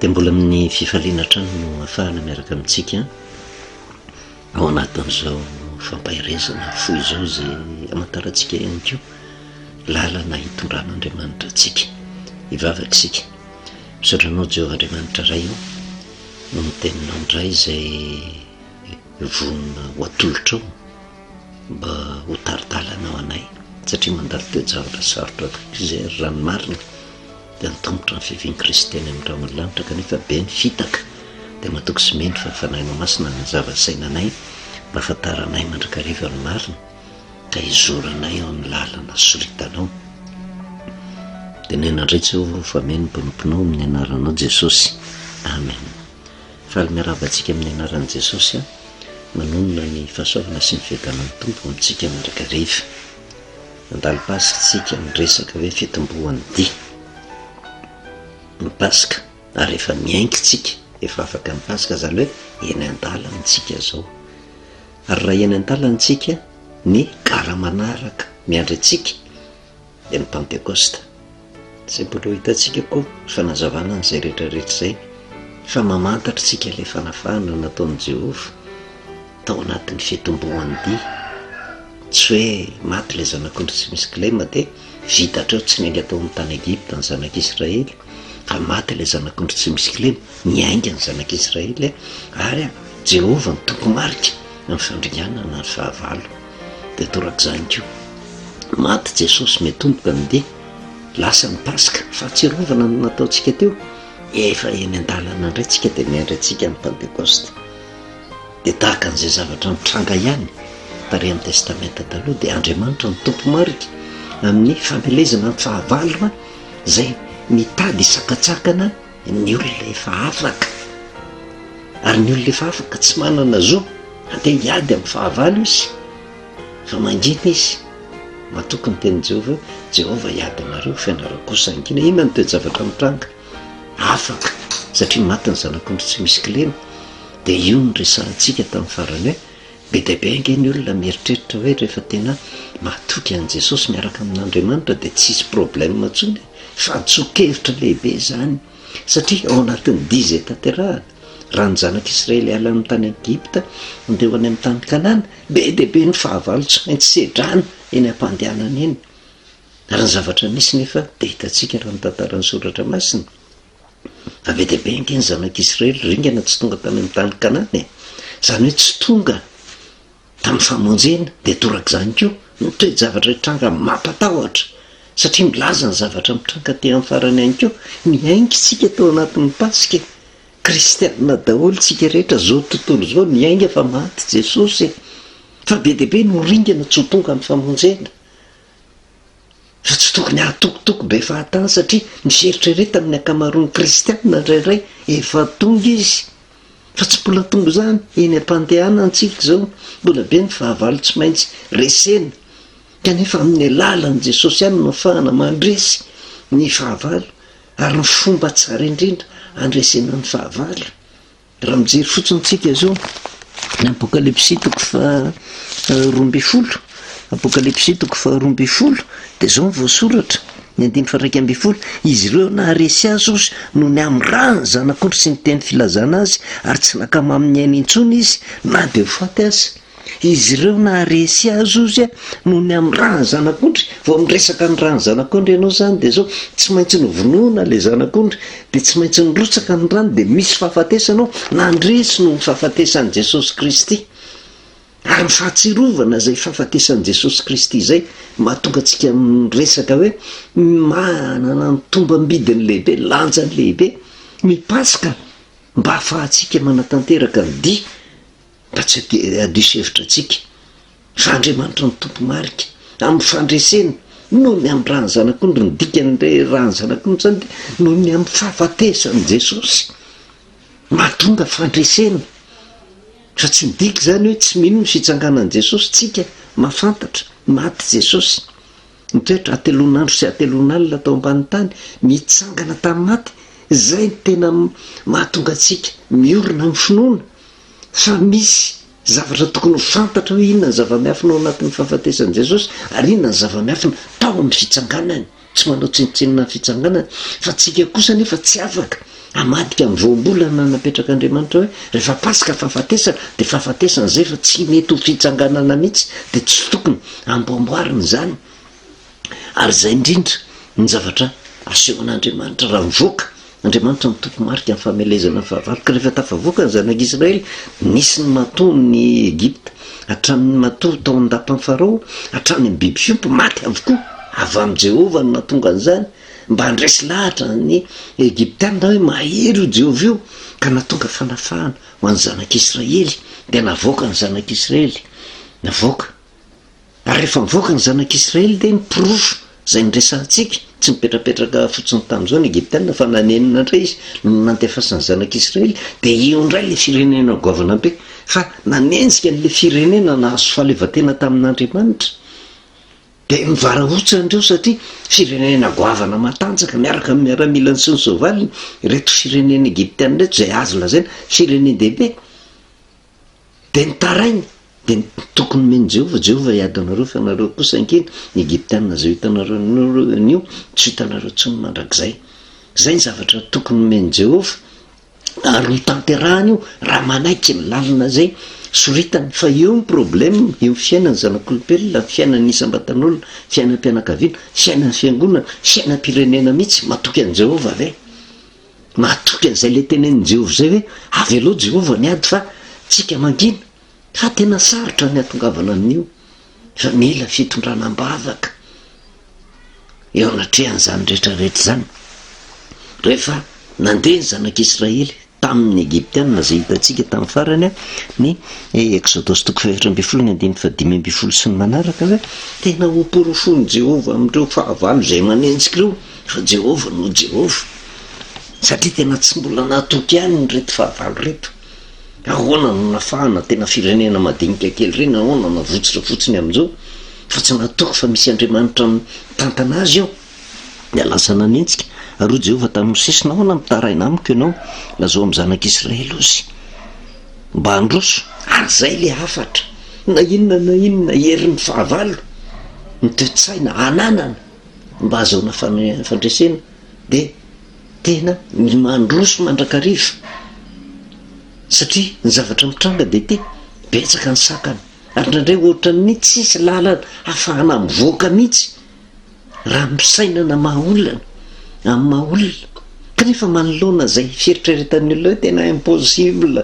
dia mbola amin'ny fifaliana trano no ahafahana miaraka amintsika ao anatin'izao fampahirezana foy izao izay amantarantsika ihany koa lalana hitondran'Andriamanitra antsika hivavaka isika. Misotranao Jehovahandriamanitra ray io no miteninao indray izay vonona ho atolotrao mba ho taridalanao anay satria mandalo teo zavatra sarotra izay ranomarina dia nitombotra ny fiavian'i Kristy teny amin'ny rano lanitra kanefa be ny fitaka dia matoky sy mendry fa fanahinao masina ny zava-sainanay mba afantaranay mandrakariva ny marina ka hizoranay ao amin'ny lalana soritanao. Dia ny nandretsy ho fameno mpanomponao amin'ny anaranao Jesosy, amen. Faly miaravantsika amin'ny anaran'i Jesosy manonona ny fahasoavana sy ny fiadanany tompo amintsika mandrakariva. Mandalo pasika tsika miresaka hoe fitombohan'ny dia ny pasika ary efa miainky tsika efa afaka ny pasika zany hoe eny an-dalantsika zao. Ary raha eny an-dalantsika ny gara manaraka miandry antsika dia ny Pentecoste izay mbola hitantsika koa fanazavana an'izay rehetrarehetra izay fa mamantatra tsika ilay fanafahana nataon'i Jehovah tao anatin'ny fitombohan'ny dia. Tsy hoe maty ilay zanak'ondry tsy misy kilema dia vitatra eo tsy miainga tao amin'ny tany Egipta ny zanak'Israely fa maty ilay zanak'ondry tsy misy kilema miainga ny zanak'Israely ary Jehovah ny tompo-marika amin'ny fandringanana ny fahavalo. Dia torak'izany koa maty Jesosy metomboka ny dia lasa ny pasika fahatsiarovana no nataontsika teo efa eny an-dalana indray tsika dia miandry antsika ny Pentecoste. Dia tahaka an'izay zavatra mitranga ihany tary amin'ny testamenta taloha dia Andriamanitra ny tompo-marika amin'ny famelezana ny fahavalona izay mitady isakatsakana ny olona efa afaka. Ary ny olona efa afaka tsy manana zo andeha hiady amin'ny fahavalo izy fa mangina izy matoky ny tenin'i Jehovah, Jehovah hiady anareo fianarako sangina. Inona no toe zavatra mitranga? Afaka satria maty ny zanak'ondry tsy misy kilema. Dia io ny resahantsika tamin'ny farany hoe be dia be ange ny olona mieritreritra hoe rehefa tena matoky an'i Jesosy miaraka amin'Andriamanitra dia tsisy problème intsony fa tsoa-kevitra lehibe izany satria ao anatin'ny dia izay tanterahana raha ny zanak'Israely ala amin'ny tany Egipta andeha ho any amin'ny tany Kanana be dia be ny fahavalo tsy maintsy sedrana eny am-pandehanana eny. Ary ny zavatra misy nefa dia hitantsika raha ny tantaran'ny soratra masina fa be dia be ange ny zanak'Israely ringana tsy tonga tany amin'ny tany Kanana izany hoe tsy tonga tamin'ny famonjena. Dia torak'izany koa ny toe-javatra hitranga mampatahotra satria milaza ny zavatra mitranga ty amin'ny farany ihany koa miainga isika tao anatin'ny pasika. Kristianina daholo tsika rehetra zao tontolo zao miainga fa maty Jesosy fa be dia be no ringana tsy ho tonga amin'ny famonjena fa tsy tokony ahatokotoko be fahatany satria miseritreretra amin'ny akamaroan'ny kristianina indraindray efa tonga izy fa tsy mbola tonga izany eny am-pandehanana antsika zao mbola be ny fahavalo tsy maintsy resena kanefa amin'ny alalan'i Jesosy ihany no ahafahana mandresy ny fahavalo ary ny fomba tsara indrindra andresena ny fahavalo. Raha mijery fotsiny tsika zao ny Apokalipsy toko faha-12 Apokalipsy toko faha-12 dia zao ny voasoratra ny 1:20 izy ireo naharesy azy ozy no ny amin'ny raha ny zanak'ondry sy ny teny filazana azy ary tsy nakama amin'ny aina intsony izy na dia ho faty azy. Izy ireo naharesy azy ozy no ny amin'ny raha ny zanak'ondry. Vao miresaka ny raha ny zanak'ondry ianao zany dia zao tsy maintsy novonoana ilay zanak'ondry dia tsy maintsy nirotsaka ny rano dia misy fahafatesanao nandresy no ny fahafatesan'i Jesosy Kristy. Ary ny fahatsirovana izay fahafatesan'i Jesosy Kristy izay mahatonga antsika miresaka hoe manana ny tombam-bidiny lehibe, lanjany lehibe ny pasika mba ahafahantsika manatanteraka ny dia mba tsy hadiso hevitra antsika fa Andriamanitra ny tompo-marika amin'ny fandresena noho ny amin'ny raha ny zanak'ondry ny dikan'ilay raha ny zanak'ondry zany dia noho ny amin'ny fahafatesan'i Jesosy mahatonga fandresena fa tsy midika zany hoe tsy mino ny fitsanganan'i Jesosy. Tsika mahafantatra maty Jesosy mitoetra atelon'andro sy atelon'alina tao ambany tany mitsangana tamin'ny maty izay tena mahatonga antsika miorina amin'ny finoana fa misy zavatra tokony ho fantatra hoe inona ny zava-miafina ao anatin'ny fahafatesan'i Jesosy ary inona ny zava-miafina tao amin'ny fitsanganany. Tsy manao tsinotsinona ny fitsanganany fa tsika kosa nefa tsy afaka amadika amin'ny voambolana napetraka Andriamanitra hoe rehefa pasika fahafatesana de fahafatesana zay fa tsy mety ho fitsanganana mihitsy de tsy tokony amboamboarina zany. Ary zay indrindra ny zavatra asehon'Andriamanitra raha mivoaka Andriamanitra mitoko marika amin'ny famelezana fahavalo. Ka rehefa tafavoaka ny zanak'Israely nisy ny matoa ny Egypta hatramin'ny matoa tao an-dapany Farao hatrany ny biby fiompy maty avokoa avy amin'ny Jehova no nahatonga an'izany mba handresy lahatra ny Egyptianina hoe mahery io Jehova io ka natonga fanafahana ho an'ny zanak'Israely de navoaka ny zanak'Israely navoaka. Ary rehefa mivoaka ny zanak'Israely de nipirofo zay nresantsika tsy mipetrapetraka fotsiny tamin'izao ny Egyptianina fa nanenina indray izy no nantefasany zanak'Israely de io indray le firenena goavana be fa nanenjika n'le firenena nahazo fahaleovan-tena tamin'Andriamanitra de mivaraotsa andreo satria firenena goavana matanjaka miaraka amin'ny miaramilany sy ny soavaliny reto firenena Egyptianina reto zay azo lazaina firenena-dehibe de nitarainy de tokony meny Jehova hiady anareo fa nareo kosa ankeny ny Egyptianina zay hitanareo nio tsy hitanareo tsony mandrakizay. Zay ny zavatra tokony meny Jehova ary ho tanterahany io raha manaiky ny lalina zay soritany fa eo ny problème eo fiainany zanak'olombelona fiainany isam-batan'olona fiainam-pianakaviana fiainany fiangonana fiainam-pirenena mihitsy matoky an' Jehova ve matoky an'izay le tenen'ny Jehova zay hoe avy aloha Jehova niady fa tsika mangina fa tena sarotra ny atongavana amin'io fa mila fitondranam-bavaka eo anatrehan'izany rehetrarehetra zany. Rehefa nandeha ny zanak'Israely tamin'ny Egyptianina zay hitantsika tamin'ny farany ny Exodus 2:15-5 sy ny manaraka hoe tena ho porofony Jehova amindreo fahavalo zay manenjika ireo fa Jehova no Jehova satria tena tsy mbola nahatoky ihany ny reto fahavalo reto. Ahoana no nafahana tena firenena madinika kely reny ahoana navotsitra fotsiny amin'izao fa tsy natoky fa misy Andriamanitra mitantana azy eo de lasa nanenjika. Ary Jehova tamin'ny Mosesy nahoana mitaraina amiko ianao lazao amin'ny zanak'Israely ozy mba handroso ary zay le hafatra na inona herin'ny fahavalo ny toe-tsaina ananana mba azahoana fandresena de tena mandroso mandrakariva satria ny zavatra mitranga de te betsaka ny sakana ary ndraindray ohatra ny tsisy lalana ahafahana mivoaka mihitsy raha misainana mahaolana amin'ny mahaolona kanefa manoloana zay fieritreretan'ny olona hoe tena impossible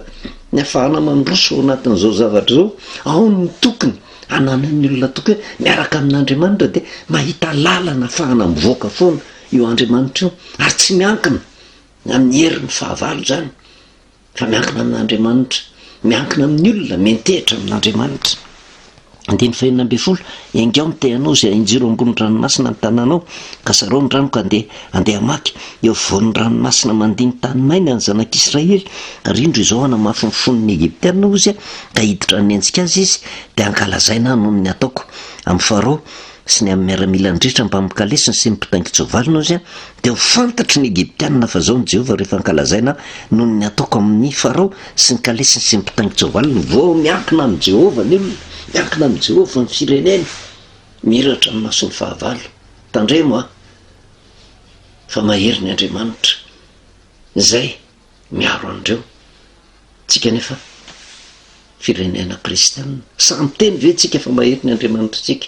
ny ahafahana mandroso ao anatin'izao zavatra zao ao ny tokony ananan'ny olona tokoy hoe miaraka amin'Andriamanitra de mahita lalana ahafahana mivoaka foana io Andriamanitra io ary tsy miankina amin'ny herin'ny fahavalo zany fa miankina amin'Andriamanitra miankina amin'ny olona mentehitra amin'Andriamanitra. 19 engao mitehanao zay injiro ambony ranomasina ny tananao ka zarao ny rano ka andeha amaky eo voan'ny ranomasina mandiny tany maina ny zanak'Israely ary indro izao anamafy ny fon'ny Egyptianina ozy ka hiditra nenjika azy izy de ankalazaina noho ny ataoko amin'ny Farao sy ny amin'ny miaramila ndritra mba mikalesiny sy mipitaingitsovalina ozy de ho fantatry ny Egyptianina fa zao ny Jehova rehefa ankalazaina noho ny ataoko amin'ny Farao sy ny kalesiny sy mipitaingitsovalina vao miankina amin'ny Jehova ny olona miankina amin'ny Jehova ny firenena miratra amin'ny mason'ny fahavalo tandremo fa mahery ny Andriamanitra zay miaro andreo tsika nefa firenena kristianina samy teny ve tsika fa mahery ny Andriamanitra tsika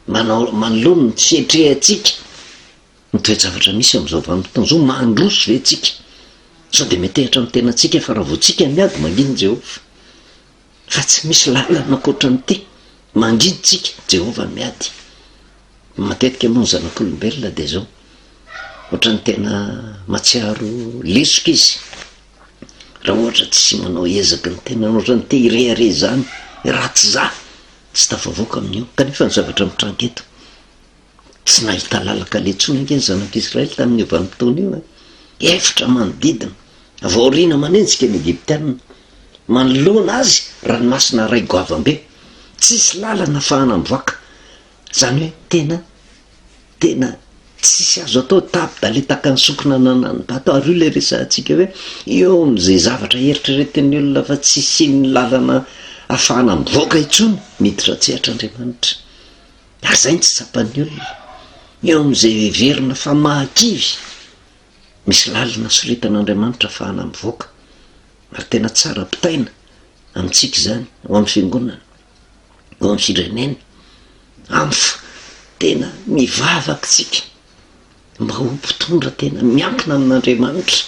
manoloana ny fietrehantsika ny toe-javatra misy amin'izao vanim-potoana zao mandroso ve tsika sao de metehitra amin'ny tenantsika fa raha vao tsika miady manginy Jehova fa tsy misy lalana akoatra ny ty manginy tsika Jehova miady matetika moa ny zanak'olombelona de zao ohatra ny tena matsiaro lesoka izy raha ohatra tsy manao ezaka ny tena ohatra ny te irehare zany ratsy za tsy tafavoaka amin'io kanefa ny zavatra mitrangeto tsy nahita lalaka letsona ange ny zanak'Israely tamin'ny vanim-potoana io efitra manodidina vaoriana manenjika ny Egyptianina manoloana azy ranomasina ray goavambe tsisy lalana ahafahana mivoaka zany hoe tena tsisy azo atao tapy de taka ny sokona nanany atao ary io le resantsika hoe eo am'izay zavatra eritreretin'ny olona fa tsisy ny lalana ahafahana mivoaka itsony miditra tsehatra Andriamanitra ary zay ny tsy tsapan'ny olona eo am'izay verina fa mahakivy misy lalina soritan'Andriamanitra fahana mivoaka ary tena tsara mpitaina amintsika zany ao amin'ny fiangonana, ao amin'ny firenena, tena mivavaka tsika mba ho mpitondra tena miankina amin'Andriamanitra.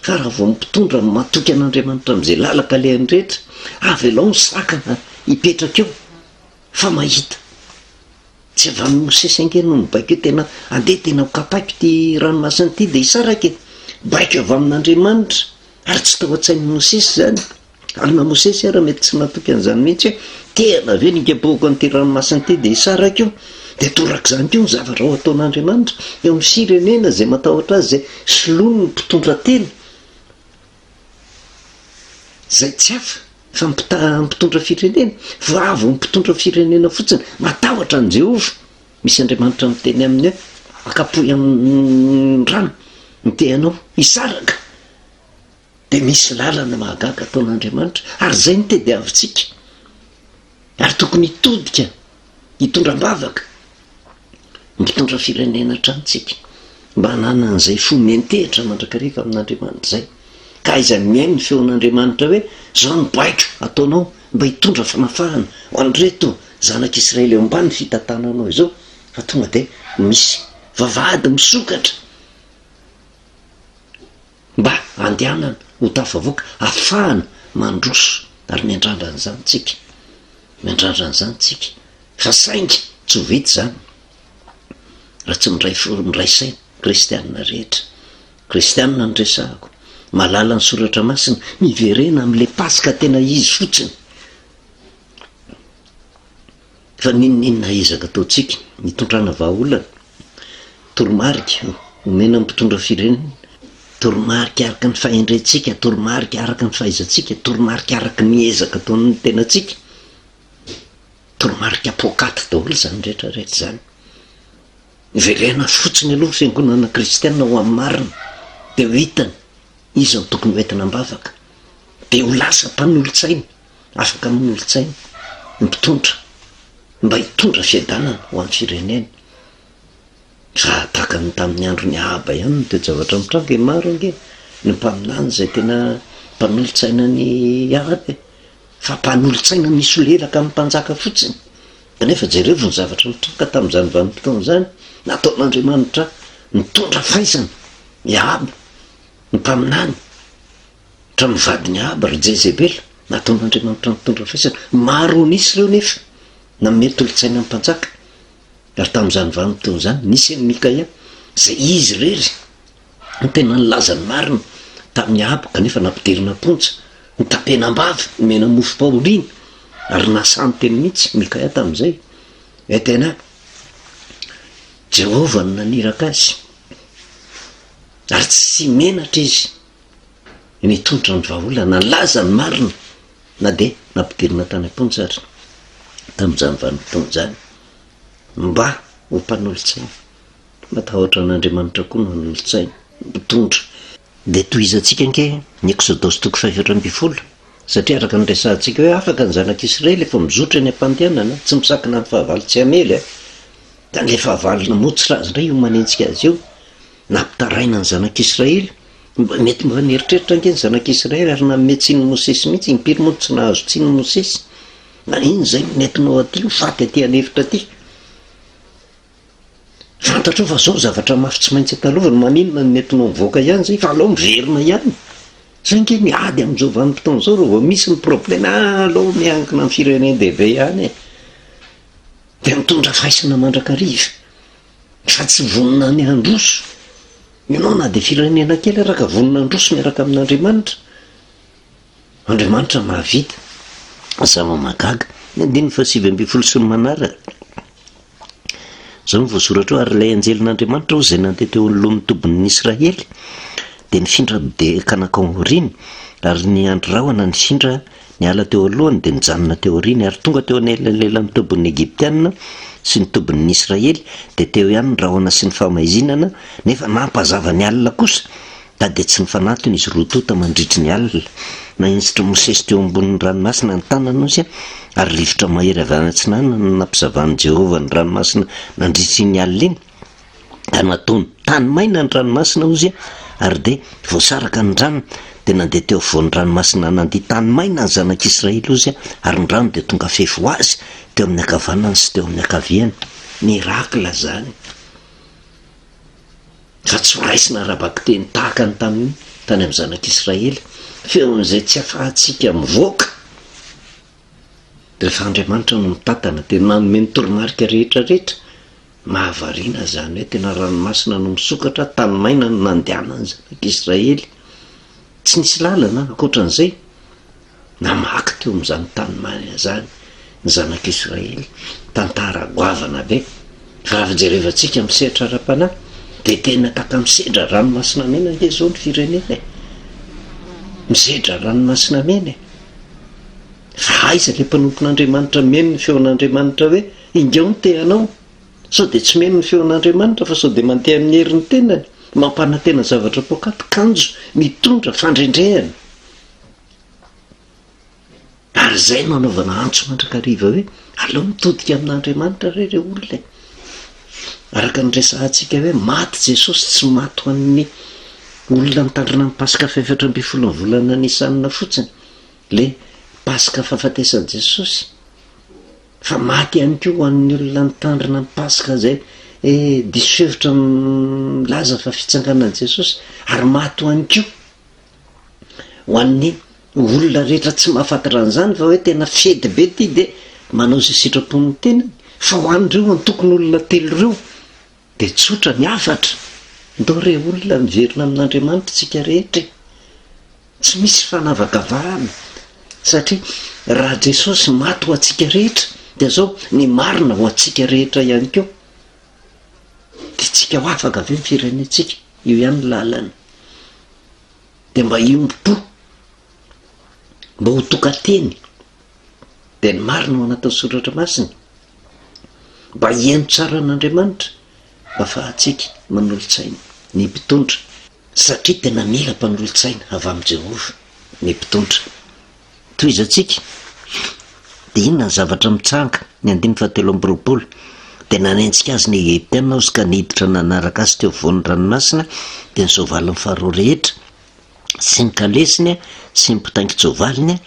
Ka raha vao mpitondra matoky an'Andriamanitra amin'izay lalaka lehany rehetra, avy alao ny sakana hipetraka eo fa mahita. Tsy avy amin'ny Mosesy ange no mibaiko eo tena andeha tena ho kapaiko ty ranomasina ty de hisaraka e, baiko avy amin'Andriamanitra ary tsy tao an-tsain'ny Mosesy zany. Alina Mosesy ara mety tsy natoky an'izany mihitsy hoe tena ve ningabohako an'ity ranomasina ty de hisaraka eo, de torak'izany koa ny zavatra ho ataon'Andriamanitra eo amin'ny firenena zay matahotra azy zay soloiny ny mpitondra tena zay tsy hafa fa mpitondra firenena fa avy mpitondra firenena fotsiny matahotra an' Jehova. Misy Andriamanitra miteny amin'ny hoe akapoy amin'ny rano ny teanao hisaraka, de misy lalana mahagaga ataon'Andriamanitra ary zay ny tediavintsika ary tokony hitodika hitondram-bavaka mitondra firenena hatrantsika mba hanana an'izay fomentehitra mandrakariva amin'Andriamanitra zay. Ka izany mihaino ny feon'Andriamanitra hoe zao ny baiko ataonao mba hitondra fanafahana ho an'reto zanak'Israely eo ambany fitantananao izao, fa tonga de misy vavahady misokatra mba andehanana ho tafavoaka ahafahana mandroso ary miandrandra an'izany tsika, miandrandra an'izany tsika fa saingy tsy ho vety zany raha tsy mindray saina kristianina rehetra. Kristianina ny resahako, malala ny soratra masina, miverena amin'le pasika tena izy fotsiny. Fa ninona ezaka ataontsika mitondrana vahaolana, toromarika omena mpitondra firenena, toromarika araka ny fahendrentsika, toromarika araka ny fahaizantsika, toromarika araka ny ezaka ataon'ny tenatsika, toromarika apokaty daholo zany rehetrarehetra zany. Verena fotsiny aloha fiangonana kristianina ho amin'ny marina de ho hitany izy no tokony hoentina ambavaka, de ho lasa mpanolontsaina, afaka manolontsaina mpitondra mba hitondra fiadanana ho an'ny firenena. Fa tahaka ny tamin'ny andro ny Ahaba ihany no toe-javatra mitranga maro ange ny mpaminany zay tena mpanolontsaina ny Ahaba, fa mpanolontsaina misy olelaka amin'ny mpanjaka fotsiny. Kanefa jerevo ny zavatra mitranga tamin'izany vanim-potoana zany, nataon'Andriamanitra mitondra faizana ny Ahaba, ny mpaminany hatramin'ny vadiny Ahaba ry Jezebela, nataon'Andriamanitra mitondra faizana. Maro nisy ireo nefa na mety olotsaina amin'ny mpanjaka. Ary tamin'izany vanim-potoana zany nisy an'i Mikaia zay izy rery no tena nilaza ny marina tamin'ny Ahaba, kanefa nampidirina ponja, nitapenam-bava, nomena mofo paolina ary nasany teny mihitsy Mikaia tamin'izay hoe tena Jehova no naniraka azy ary tsy menatra izy nitondra ny vahaolana, nalaza ny marina na de nampidirina tany am-ponja ary tamin'izany vanim-potoana zany mba ho mpanolontsaina. Matahotra an'Andriamanitra koa no hanolontsaina mitondra. De tohizantsika ange ny Exodosy 4:12, satria araka ny resahantsika hoe afaka ny zanak'Israely efa mizotra eny am-pandehanana, tsy misakina amin'ny fahavalo tsy hamely da le fahavalona motsirazy indray io manentsika azy io nampitaraina ny zanak'Israely. Mety mba nieritreritra ange ny zanak'Israely ary nanome tsiny Mosesy mihitsy, impiry moa tsy nahazo tsiny Mosesy, na iny zay nentinao aty ho faty aty anefitra aty. Fantatrao fa zao zavatra mafy tsy maintsy atalovana, maninona ny nentinao mivoaka ihany zay fa alao miverina ihany. Zay nge miady amin'izao vanim-potoana zao raha vao misy ny problema, alao miankina amin'ny firenena-dehibe ihany e, de mitondra faisana mandrakariva fa tsy vonina ny androso. Ianao na de firenena kely araka vonina androso miaraka amin'Andriamanitra, Andriamanitra mahavita. Zava mahagaga ny 9:20 sy ny manara zao no voasoratra hoe ary ilay anjelin'Andriamanitra ho zay nandeha teo anoloan'ny tobin'ny Israely de nifindra de kanakao aoriany ary ny androrahoana nifindra ny ala teo alohany de nijanona teo aoriany ary tonga teo anelanelan'ny tobin'ny Egyptianina sy ny tobin'ny Israely de teo ihany ny rahona sy ny famaizinana, nefa nampazava ny alina kosa da de tsy nifanatony izy roa tota mandritry ny alina. Naenjitra Mosesy teo ambonin'ny ranomasina ny tanana izy ary rivotra mahery avy any antsinana no nampizavan'i Jehova ny ranomasina nandritry ny alina iny, da nataony tany maina ny ranomasina ozy ary de voasaraka ny rano de nandeha teo voan'ny ranomasina nandeha tany maina ny zanak'Israely ozy ary ny rano de tonga fefo azy teo amin'ny akavanany sy teo amin'ny akaviany. Mirakla zany fa tsy horaisina rabaka teny tahaka ny tamin'ny tany amin'ny zanak'Israely feon'izay tsy afahantsika mivoaka. Rehefa Andriamanitra no mitantana de manome ny toromarika rehetrarehetra mahavariana zany hoe tena ranomasina no misokatra tany maina no nandehanany zanak'Israely. Tsy nisy lalana ankoatran'izay namaky teo amin'izany tany maina zany ny zanak'Israely. Tantara goavana be fa raha fijerevantsika misehatra ara-panahy de tena taka misedra ranomasina mena nge zao ny firenena misedra ranomasina mena fa aiza le mpanompon'Andriamanitra meno ny feon'Andriamanitra hoe ingao ny tehanao sao de tsy meno ny feon'Andriamanitra fa sao de mandeha amin'ny herin'ny tenany mampanantena zavatra pokaty-kanjo mitondra fandrendrehana. Ary zay no anaovana antso mandrakariva hoe aleo mitodika amin'Andriamanitra reo olona. Araka ny resahantsika hoe maty Jesosy tsy maty ho an'ny olona mitandrina amin'ny Pasika faefatra amby folo ny volana Nisanina fotsiny le Pasika fahafatesan'i Jesosy fa maty ihany koa ho an'ny olona mitandrina amin'ny Pasika zay diso hevitra milaza fa fitsanganan'i Jesosy ary maty ho ihany koa ho an'ny olona rehetra tsy mahafantatra an'izany fa hoe tena fety be ty de manao zay sitrapon'ny tenany fa ho an'ireo ny tokony olona telo reo de tsotra ny afatra ndao re olona miverina amin'Andriamanitra tsika rehetra tsy misy fanavakavahana satria raha Jesosy maty ho antsika rehetra de zao ny marina ho antsika rehetra ihany koa de tsika ho afaka avy ny firenentsika io ihany lalana de mba iombo-po mba ho tokateny de ny marina ho anatao soratra masina mba hiaino tsara an'Andriamanitra mba fahatsika manolotsaina ny mpitondra satria tena mila mpanolotsaina avy amin'i Jehova ny mpitondra. Toizatsika de inona ny zavatra mitsanga ny 5:17 de nanenjika azy ny Egiptiana ozy ka niditra nanaraka azy teo voan'ny ranomasina de ny soavaly ny faharoa rehetra sy ny kalesiny sy ny mpitaingin-tsovaliny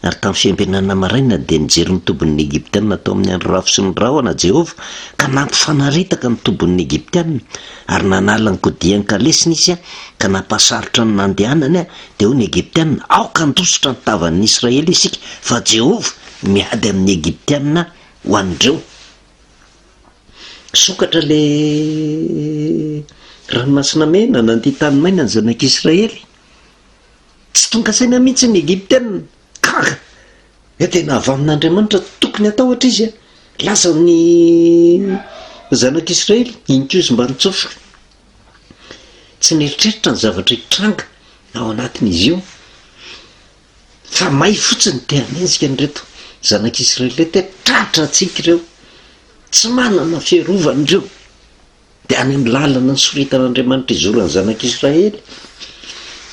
ary tamin'ny fiambenana maraina de nijery ny tombon'ny Egiptiana tao amin'ny andro rafo sy ny rahona Jehova ka nampifanaritaka ny tombon'ny Egiptiana ary nanala ny godian'ny kalesiny izy ka nampasarotra ny nandehanany de ho ny Egiptiana aoka ndositra ny tavan'ny Israely isika fa Jehova miady amin'ny Egiptiana ho an'ireo. Sokatra le ranomasina mena nandeha tany maina ny zanak'Israely tsy tonga saina mihitsy ny Egiptiana kaga e tena avy amin'Andriamanitra tokony atao ohatra izy lasa ny zanak'Israely inkozy mba nitsofoka tsy nieritreritra ny zavatra hitranga ao anatin'izy io fa may fotsiny te hanenjika nyreto zanak'Israely le te tratra atsika ireo tsy manana fiarovana ireo de any amin'ny lalana ny soritan'Andriamanitra izorany zanak'Israely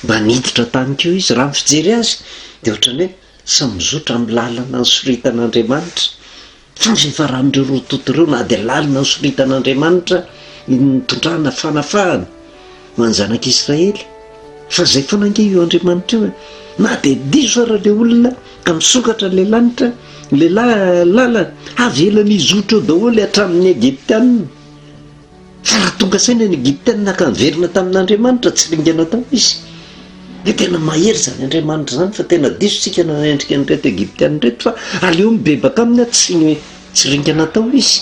mba niditra tany keo izy raha mifijery azy de ohatrany hoe samy mizotra amin'ny lalana ny soritan'Andriamanitra fa fifaran'ireo rototo ireo na de lalana ny soritan'Andriamanitra nitondrana fanafahana ho an'ny zanak'Israely fa zay foana ange io Andriamanitra io na de diso ara le olona ka misokatra le lanitra le lalana avelany izotra eo daholo hatramin'ny Egiptiana fa raha tonga saina ny Egiptiana ka niverina tamin'Andriamanitra tsy ringana tao izy de tena mahery zany Andriamanitra zany fa tena diso tsika nanendrika nyreto Egiptiana reto fa aleo mibebaka aminy tsy ringana tao izy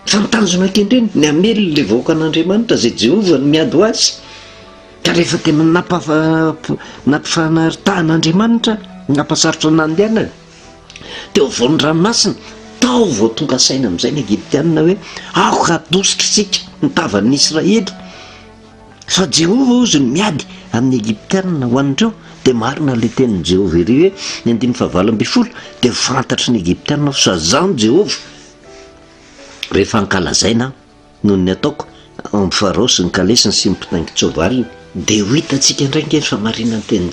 fa mitanjona kendreny ny amely le vahoaka an'Andriamanitra zay Jehova ny miady ho azy ka rehefa tena nampifanaritahan'Andriamanitra nampasarotra nandehanana teo voan'ny ranomasina tao vao tonga saina amin'izay ny Egiptiana hoe aoka atositra isika ny tavan'ny Israely fa Jehova ozy ny miady amin'ny Egiptiana ho an'ireo de marina le tenin'i Jehova ery hoe ny 9:20 de fantatry ny Egiptiana fa zany Jehova rehefa ankalazaina noho ny ataoko amin'ny Farao sy ny kalesiny sy ny mpitaingin-tsovaliny de ho hitantsika indraiky fa marina ny tenin'i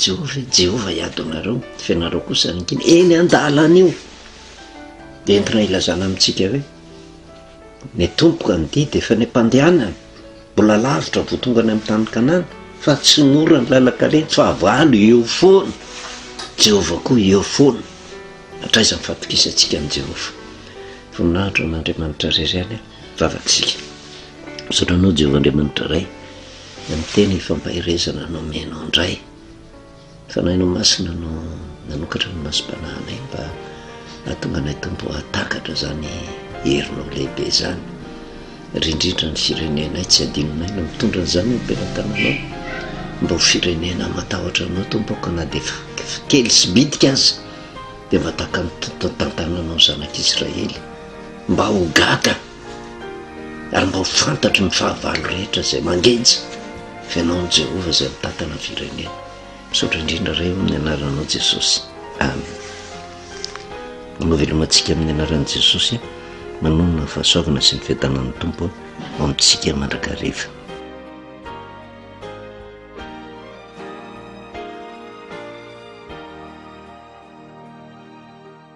Jehova hiady anareo fianareo kosa nykiny eny an-dalana io de entina ilazana amintsika hoe ny tompoka ny didy efa ny mpandehanana mbola lavitra vo tonga any amin'ny tany Kanana fa tsy mora ny lalak'aleny fa avalo eo foana Jehovah koa eo foana atraiza mifampikisy antsika amin'ny Jehovah voninahitro an'Andriamanitra rery any vavakisika sotranao Jehovah Andriamanitra ray amin'ny teny fampahirezana no menao indray fa nainao masina no nanokatra ny masom-panahinay mba ahatonga anay tompo atakatra zany herinao lehibe zany rindrindra ny firenenay tsy adinonay no mitondra n'izany ompelan-tananao mba ho firenena matahotra anao tompoko na dia kely sy bitika azy dia mba taka tantananao zanak'Israely mba ho gata ary mba ho fantatry ny fahavalo rehetra izay mangenja fa ianao ny Jehovah izay mitantana ny firenena misaotra indrindra ray eo amin'ny anaranao Jesosy amen. Mavelomantsika amin'ny anaran'i Jesosy manonona ny fahasoavana sy ny fiadanan'ny tompo ao amintsika mandrakariva.